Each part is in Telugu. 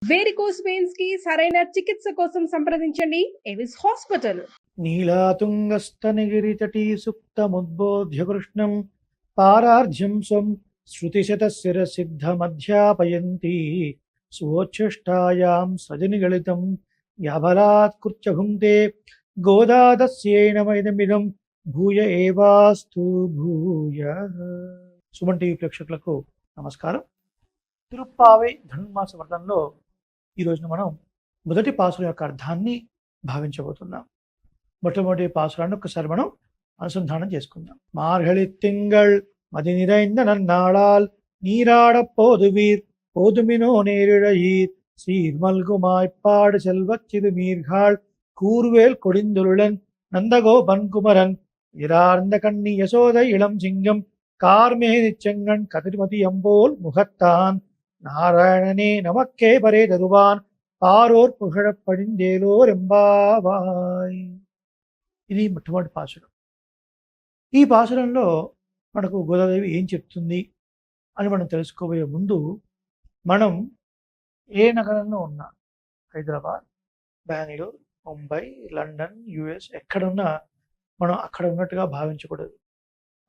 వేరికోస్ వెయిన్స్ కి సరైన చికిత్స కోసం సంప్రదించండి ఎవిస్ హాస్పిటల్. నీలాతుంగస్తనగిరితటీ సుప్తముద్బోధ్య కృష్ణం పారార్ధ్యం స్వం శృతిశతశిరసిద్ధమధ్యాపయంతి స్వోచ్ఛిష్టాయాం సజనిగళితం యాబలాత్కృత్య భుంక్తే గోదాదస్యేనమైదమిదం భూయ ఏవాస్తు భూయ. సుమన్ టీవీ ప్రేక్షకులకు నమస్కారం. తిరుప్పావై ధనుర్మాస వ్రతంలో ఈ రోజున మనం మొదటి పాసుల యొక్క అర్థాన్ని భావించబోతున్నాం. మొట్టమొదటి పాసురాన్ని ఒకసారి మనం అనుసంధానం చేసుకుందాం. మార్గళి తింగళ్ మది நிறைந்த நன்னாளால் நீராட போதுவீர் போதுமினோ நேரிழையீர் சீர்மல்குமாய்ப்பாடு செல்வச் சிறுமீர்காள் கூர்வேல் கொடிந்துருளன் நந்தகோபன் குமரன் இரார்ந்த கண்ணி யசோதை இளம் சிங்கம் கார்மேனி செங்கண் கதிர்மதி அம்போல் முகத்தான் நாராயணனே நமக்கே பரே தருவான் పారోర్ పుగழப்பడిందేలోర్ ఎంబావాయ్. ఇది మొట్టమొదటి పాసురం. ఈ పాసురంలో మనకు గోదాదేవి ఏం చెప్తుంది అని మనం తెలుసుకోబోయే ముందు మనం ఏ నగరంలో ఉన్నా, హైదరాబాద్, బెంగళూరు, ముంబై, లండన్, యుఎస్ ఎక్కడున్నా మనం అక్కడ ఉన్నట్టుగా భావించకూడదు.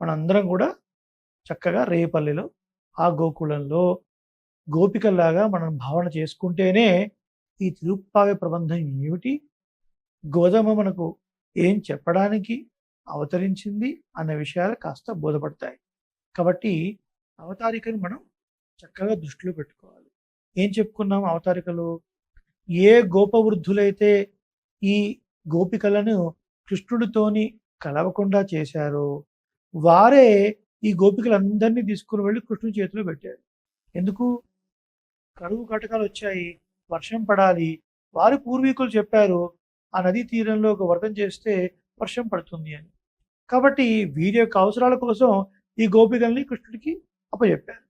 మనందరం కూడా చక్కగా రేపల్లిలో ఆ గోకులంలో గోపికల్లాగా మనం భావన చేసుకుంటేనే ఈ తిరుప్పావై ప్రబంధం ఏమిటి, గోధుమ మనకు ఏం చెప్పడానికి అవతరించింది అన్న విషయాలు కాస్త బోధపడతాయి. కాబట్టి అవతారికను మనం చక్కగా దృష్టిలో పెట్టుకోవాలి. ఏం చెప్పుకున్నాం అవతారికలు? ఏ గోపవృద్ధులైతే ఈ గోపికలను కృష్ణుడితోని కలవకుండా చేశారో వారే ఈ గోపికలందరినీ తీసుకుని వెళ్ళి కృష్ణుడి చేతిలో పెట్టారు. ఎందుకు? కరువు కటకాలు వచ్చాయి, వర్షం పడాలి. వారి పూర్వీకులు చెప్పారు ఆ నదీ తీరంలో ఒక వ్రతం చేస్తే వర్షం పడుతుంది అని. కాబట్టి వీరి యొక్క అవసరాల కోసం ఈ గోపికల్ని కృష్ణుడికి అప్పచెప్పారు.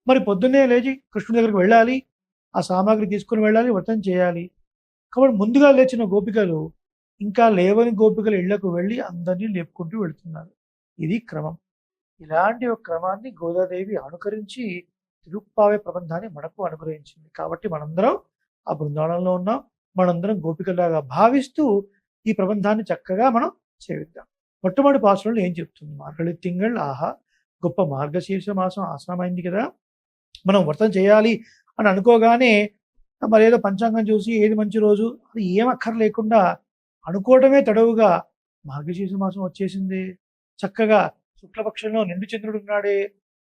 మరి పొద్దున్నే లేచి కృష్ణుడి దగ్గరికి వెళ్ళాలి, ఆ సామాగ్రి తీసుకుని వెళ్ళాలి, వ్రతం చేయాలి. కాబట్టి ముందుగా లేచిన గోపికలు ఇంకా లేవని గోపికల ఇళ్లకు వెళ్ళి అందరినీ లేపుకుంటూ వెళుతున్నారు. ఇది క్రమం. ఇలాంటి ఒక క్రమాన్ని గోదాదేవి అనుకరించి తిరుప్పావై ప్రబంధాన్ని మనకు అనుగ్రహించింది. కాబట్టి మనందరం ఆ బృందావనంలో ఉన్నాం, మనందరం గోపికలాగా భావిస్తూ ఈ ప్రబంధాన్ని చక్కగా మనం సేవిద్దాం. మొట్టమొదటి పాసురంలో ఏం చెప్తుంది? మార్గళి తింగళ్, ఆహా గొప్ప మార్గశీర్ష మాసం ఆసనమైంది కదా, మనం వ్రతం చేయాలి అని అనుకోగానే మరి ఏదో పంచాంగం చూసి ఏది మంచి రోజు అది ఏం అక్కర్లేకుండా అనుకోవడమే తడవుగా మార్గశీర్ష మాసం వచ్చేసింది. చక్కగా శుక్లపక్షంలో నిండు చంద్రుడు ఉన్నాడే,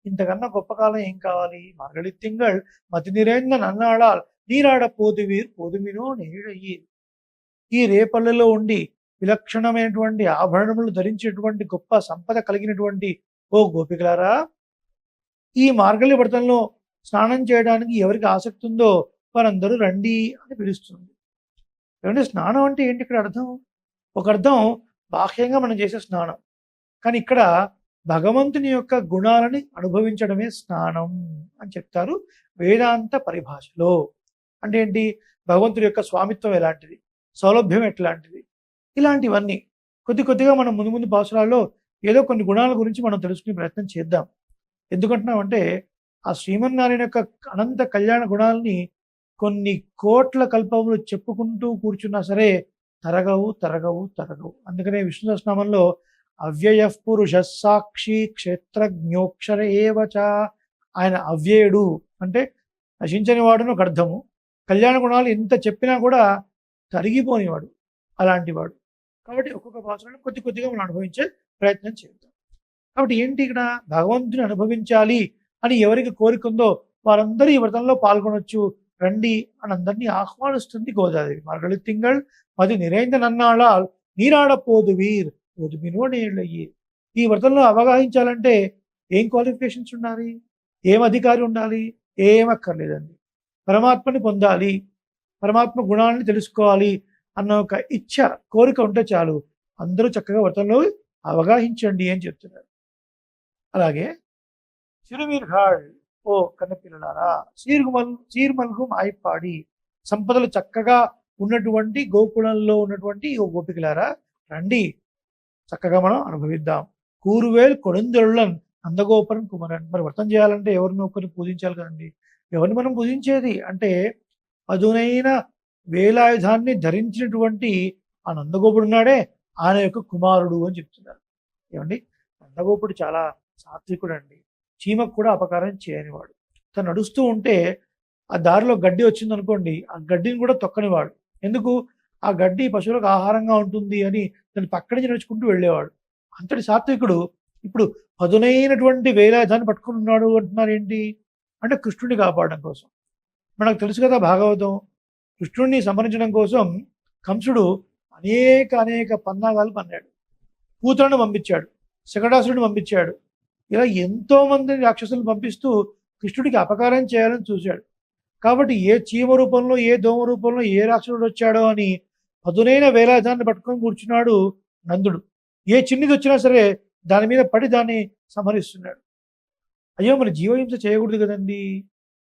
ఇంతకన్నా గొప్ప కాలం ఏం కావాలి? మార్గళి తింగళ్ మతి నిరైంద నన్నాళాల్ నీరాడ పోదువీర్ పోదుమినో నేడయ్యీర్. ఈ రేపల్లెలో ఉండి విలక్షణమైనటువంటి ఆభరణములు ధరించేటువంటి గొప్ప సంపద కలిగినటువంటి ఓ గోపికలారా, ఈ మార్గళి వ్రతంలో స్నానం చేయడానికి ఎవరికి ఆసక్తి ఉందో వారందరూ రండి అని పిలుస్తుంది. ఏమంటే స్నానం అంటే ఏంటి ఇక్కడ అర్థం? ఒక అర్థం బాహ్యంగా మనం చేసే స్నానం, కానీ ఇక్కడ భగవంతుని యొక్క గుణాలని అనుభవించడమే స్నానం అని చెప్తారు వేదాంత పరిభాషలో. అంటే ఏంటి? భగవంతుడి యొక్క స్వామిత్వం ఎలాంటిది, సౌలభ్యం ఎట్లాంటిది, ఇలాంటివన్నీ కొద్ది కొద్దిగా మనం ముందు ముందు పాసురాల్లో ఏదో కొన్ని గుణాల గురించి మనం తెలుసుకునే ప్రయత్నం చేద్దాం. ఎందుకంటున్నామంటే ఆ శ్రీమన్నారాయణ యొక్క అనంత కళ్యాణ గుణాలని కొన్ని కోట్ల కల్పములు చెప్పుకుంటూ కూర్చున్నా సరే తరగవు తరగవు తరగవు. అందుకనే విష్ణు సహస్రనామంలో అవ్యయ పురుష సాక్షి క్షేత్రజ్ఞోక్షర ఏవచ, ఆయన అవ్యయుడు అంటే నశించని వాడును ఒక అర్థము. కళ్యాణ గుణాలు ఎంత చెప్పినా కూడా తరిగిపోనివాడు, అలాంటి వాడు. కాబట్టి ఒక్కొక్క పాత్రను కొద్ది కొద్దిగా మనం అనుభవించే ప్రయత్నం చేద్దాం. కాబట్టి ఏంటి ఇక్కడ? భగవంతుని అనుభవించాలి అని ఎవరికి కోరిక ఉందో వారందరూ ఈ వ్రతంలో పాల్గొనొచ్చు, రండి అని అందరినీ ఆహ్వానిస్తుంది గోదాదేవి. మార్గళి తింగళ్ మది நிறைந்த నన్నాళాల్ నీరాడ పోదువీర్ పోదుమినో నేడయ్యీర్. ఈ వ్రతంలో అవగాహించాలంటే ఏం క్వాలిఫికేషన్స్ ఉండాలి, ఏం అధికారి ఉండాలి? ఏం అక్కర్లేదండి. పరమాత్మని పొందాలి, పరమాత్మ గుణాలను తెలుసుకోవాలి అన్న ఒక ఇచ్ఛ, కోరిక ఉంటే చాలు, అందరూ చక్కగా వ్రతంలో అవగాహించండి అని చెప్తున్నారు. అలాగే సిరుమీర్ఘాళ్, ఓ కన్నపిల్లలారా, సీర్మల్గు మాయిపాడి, సంపదలు చక్కగా ఉన్నటువంటి గోకులంలో ఉన్నటువంటి ఓ గోపికలారా రండి, చక్కగా మనం అనుభవిద్దాం. కూరువేల్ కొడిందొళ్ళన్ నందగోపన్ కుమరన్. మరి వ్రతం చేయాలంటే ఎవరిని ఒకరిని పూజించాలి కదండి. ఎవరిని మనం పూజించేది అంటే పదునైన వేలాయుధాన్ని ధరించినటువంటి ఆ నందగోపుడు ఉన్నాడే ఆయన యొక్క కుమారుడు అని చెప్తున్నారు. ఏమండి, నందగోపుడు చాలా సాత్వికుడు అండి. చీమకు కూడా అపకారం చేయనివాడు. తను నడుస్తూ ఉంటే ఆ దారిలో గడ్డి వచ్చిందనుకోండి, ఆ గడ్డిని కూడా తొక్కనివాడు. ఎందుకు? ఆ గడ్డి పశువులకు ఆహారంగా ఉంటుంది అని దాని పక్క నుంచి నడుచుకుంటూ వెళ్ళేవాడు. అంతటి సాత్వికుడు ఇప్పుడు పదునైనటువంటి వేలాయుధాన్ని పట్టుకుని ఉన్నాడు అంటున్నారు. ఏంటి అంటే కృష్ణుడిని కాపాడడం కోసం. మనకు తెలుసు కదా భాగవతం, కృష్ణుడిని సంహరించడం కోసం కంసుడు అనేక పన్నాగాలు పన్నాడు. పూతలను పంపించాడు, శకటాసురుడిని పంపించాడు. ఇలా ఎంతో మంది రాక్షసులను పంపిస్తూ కృష్ణుడికి అపకారం చేయాలని చూశాడు. కాబట్టి ఏ చీమ రూపంలో, ఏ దోమ రూపంలో ఏ రాక్షసుడు వచ్చాడో అని పదునైన వేలాయుధాన్ని పట్టుకొని కూర్చున్నాడు నందుడు. ఏ చిన్నది వచ్చినా సరే దాని మీద పడి దాన్ని సంహరిస్తున్నాడు. అయ్యో, మరి జీవహింస చేయకూడదు కదండి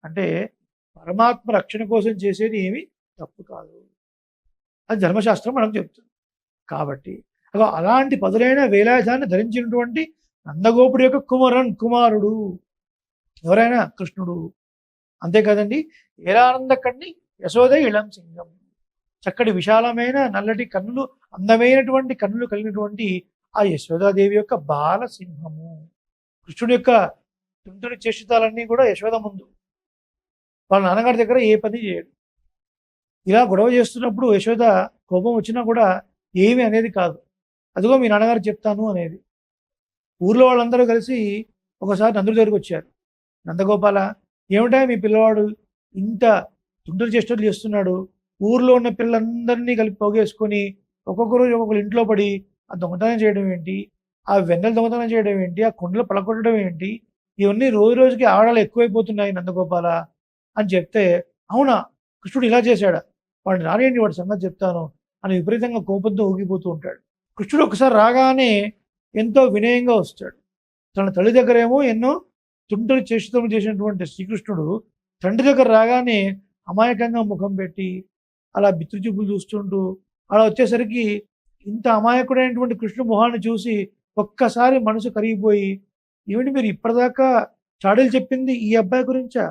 అంటే పరమాత్మ రక్షణ కోసం చేసేది ఏమి తప్పు కాదు, అది ధర్మశాస్త్రం మనకు చెప్తుంది. కాబట్టి అలాంటి పదులైన వేలాయుధాన్ని ధరించినటువంటి నందగోపుడు యొక్క కుమారుడు ఎవరైనా కృష్ణుడు. అంతే కదండి, ఏలానంద కన్ని యశోద ఇళం సింగం. చక్కటి విశాలమైన నల్లటి కన్నులు, అందమైనటువంటి కన్నులు కలిగినటువంటి ఆ యశోదాదేవి యొక్క బాల సింహము. కృష్ణుడి యొక్క తుంటుని చేష్టితాలన్నీ కూడా యశోద ముందు. వాళ్ళ నాన్నగారి దగ్గర ఏ పని చేయడు. ఇలా గొడవ చేస్తున్నప్పుడు యశోద కోపం వచ్చినా కూడా ఏమి అనేది కాదు. అదిగో మీ నాన్నగారు చెప్తాను అనేది. ఊర్లో వాళ్ళందరూ కలిసి ఒకసారి నందుడి దగ్గరికి వచ్చారు. నందగోపాల, ఏమిటా మీ పిల్లవాడు ఇంత తుంటరి చేష్టలు చేస్తున్నాడు, ఊర్లో ఉన్న పిల్లలందరినీ కలిపి పోగేసుకొని ఒక్కొక్కరు ఒక్కొక్కరు ఇంట్లో పడి ఆ దొంగతనం చేయడం ఏంటి, ఆ వెన్నెల దొంగతనం చేయడం ఏంటి, ఆ కుండలు పలకొట్టడం ఏంటి, ఇవన్నీ రోజు రోజుకి ఆడాలు ఎక్కువైపోతున్నాయి నందగోపాల అని చెప్తే, అవునా కృష్ణుడు ఇలా చేశాడా, వాడిని రానియండి, వాడి సంగతి చెప్తాను అని విపరీతంగా కోపంతో ఊగిపోతూ ఉంటాడు. కృష్ణుడు ఒకసారి రాగానే ఎంతో వినయంగా వస్తాడు. తన తల్లి దగ్గరేమో ఎన్నో తుంటరి చేష్టం చేసినటువంటి శ్రీకృష్ణుడు తండ్రి దగ్గర రాగానే అమాయకంగా ముఖం పెట్టి అలా బిత్రు చూపులు చూస్తుంటూ అలా వచ్చేసరికి ఇంత అమాయకుడైనటువంటి కృష్ణుడు మొహాన్ని చూసి ఒక్కసారి మనసు కరిగిపోయి, ఏమిటి మీరు ఇప్పటిదాకా చాడీలు చెప్పింది ఈ అబ్బాయి గురించా,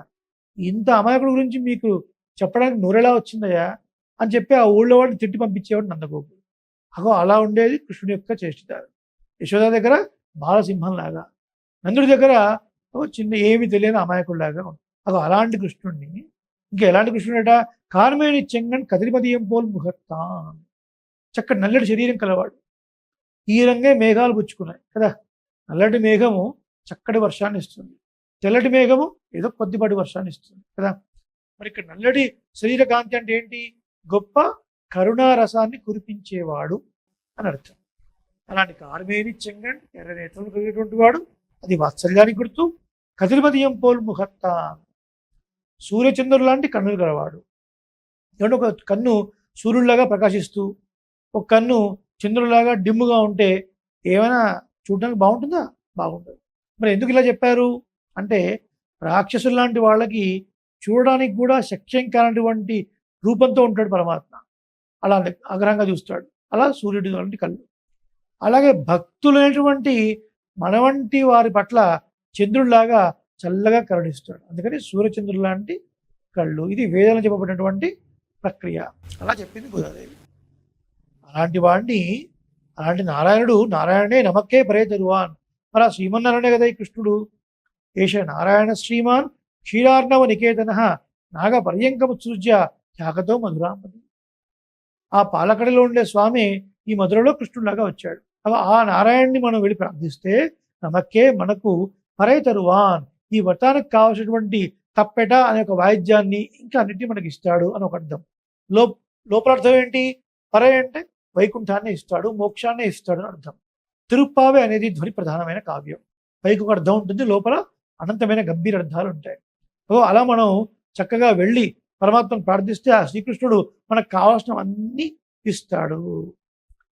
ఇంత అమాయకుడి గురించి మీకు చెప్పడానికి నోరెలా వచ్చిందయ్యా అని చెప్పి ఆ ఊళ్ళో వాడిని తిట్టి పంపించేవాడు నందగోపుడు. అలా ఉండేది కృష్ణుడి యొక్క చేష్ట. యశోద దగ్గర బాలసింహంలాగా, నందుడి దగ్గర చిన్న ఏమి తెలియని అమాయకుడిలాగా ఉంది. అలాంటి కృష్ణుడిని ఇంకా ఎలాంటి కృష్ణుడట, కార్మేణి చెంగన్ కదిరిమదియం పోల్ ముహత్తాన్. చక్కటి నల్లటి శరీరం కలవాడు. ఈ రంగే మేఘాలు పుచ్చుకున్నాయి కదా. నల్లటి మేఘము చక్కటి వర్షాన్ని ఇస్తుంది, తెల్లటి మేఘము ఏదో కొద్దిపాటి వర్షాన్ని ఇస్తుంది కదా. మరి ఇక్కడ నల్లటి శరీర కాంతి అంటే ఏంటి? గొప్ప కరుణారసాన్ని కురిపించేవాడు అని అర్థం. అలాంటి కార్మేని చెంగన్ ఎర్ర నేత్రులు కలిగినటువంటి వాడు, అది వాత్సల్యానికి గుర్తు. కదిరిమదియం పోల్ ముహత్తా, సూర్యచంద్రుడు లాంటి కన్నులు గలవాడు. ఏమంటే ఒక కన్ను సూర్యుడిలాగా ప్రకాశిస్తూ ఒక కన్ను చంద్రుడిలాగా డిమ్ముగా ఉంటే ఏమైనా చూడడానికి బాగుంటుందా? బాగుంటుంది. మరి ఎందుకు ఇలా చెప్పారు అంటే రాక్షసులు లాంటి వాళ్ళకి చూడడానికి కూడా శక్యం కానటువంటి రూపంతో ఉంటాడు పరమాత్మ. అలా అగ్రహంగా చూస్తాడు. అలా సూర్యుడి లాంటి కళ్ళు. అలాగే భక్తులైనటువంటి మన వంటి వారి పట్ల చంద్రుడిలాగా చల్లగా కరుణిస్తాడు. అందుకని సూర్యచంద్రుడు లాంటి కళ్ళు. ఇది వేదాలను చెప్పబడినటువంటి ప్రక్రియ. అలా చెప్పింది గోదాదేవి. అలాంటి వాడిని, అలాంటి నారాయణుడు, నారాయణే నమక్కే పరే తరువాన్. మరి ఆ శ్రీమన్నారాయణే కదా ఈ కృష్ణుడు. ఏష నారాయణ శ్రీమాన్ క్షీరార్ణవ నికేతన నాగ పర్యంకముత్సృజ్య త్యాగతో మధురాంపతి. ఆ పాలకడలో ఉండే స్వామి ఈ మధురలో కృష్ణుడిలాగా వచ్చాడు. ఆ నారాయణ్ణి మనం వెళ్ళి ప్రార్థిస్తే నమక్కే మనకు పరే తరువాన్, ఈ వ్రతానికి కావాల్సినటువంటి తప్పెట అనే ఒక వాయిద్యాన్ని ఇంకా అన్నిటినీ మనకి ఇస్తాడు అని ఒక అర్థం. లోపల అర్థం ఏంటి? పరే అంటే వైకుంఠాన్ని ఇస్తాడు, మోక్షాన్ని ఇస్తాడు అని అర్థం. తిరుప్పావే అనేది ధ్వని ప్రధానమైన కావ్యం. పైకి ఒక అర్థం ఉంటుంది, లోపల అనంతమైన గంభీర అర్థాలు ఉంటాయి. అలా మనం చక్కగా వెళ్ళి పరమాత్మను ప్రార్థిస్తే ఆ శ్రీకృష్ణుడు మనకు కావాల్సినవన్నీ ఇస్తాడు.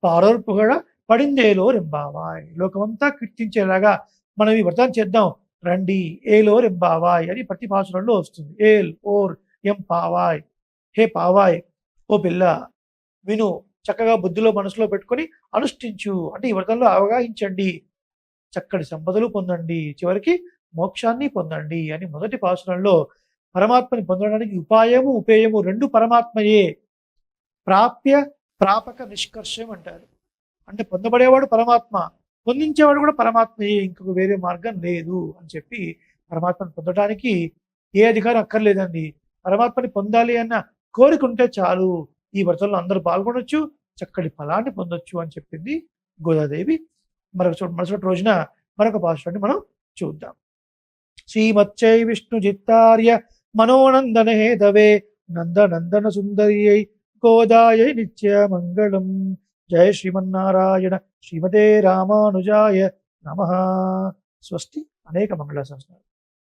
పారోర్ పుగడ పడిందేలో రెంబావాయ్, లోకమంతా కీర్తించేలాగా మనం ఈ వ్రతం చేద్దాం రండి. ఏలో రెంబావాయ్ అని ప్రతి పాసురంలో వస్తుంది. ఏల్ ఓర్ ఎం పావాయ్, హే పావాయ్ ఓ పిల్ల విను, చక్కగా బుద్ధిలో మనసులో పెట్టుకొని అనుష్ఠించు అంటే ఈ వ్రతంలో అవగాహించండి, చక్కటి సంపదలు పొందండి, చివరికి మోక్షాన్ని పొందండి అని మొదటి పాసురంలో పరమాత్మని పొందడానికి ఉపాయము ఉపేయము రెండు పరమాత్మయే. ప్రాప్య ప్రాపక నిష్కర్షం అంటారు. అంటే పొందబడేవాడు పరమాత్మ, పొందించేవాడు కూడా పరమాత్మయే, ఇంకొక వేరే మార్గం లేదు అని చెప్పి పరమాత్మని పొందడానికి ఏ అధికారం అక్కర్లేదండి. పరమాత్మని పొందాలి అన్న కోరిక ఉంటే చాలు, ఈ వ్రతంలో అందరూ పాల్గొనొచ్చు, చక్కటి ఫలాన్ని పొందొచ్చు అని చెప్పింది గోదాదేవి. మరుసటి రోజున మరొక పాశ్వాన్ని మనం చూద్దాం. శ్రీమచ్చై విష్ణు చిత్తార్య మనోనందన హేతవే నందనందన సుందర్యై గోదాయై నిత్య మంగళం. జయ శ్రీమన్నారాయణ. శ్రీమతే రామానుజాయ నమః. స్వస్తి. అనేక మంగళ సంస్థలు.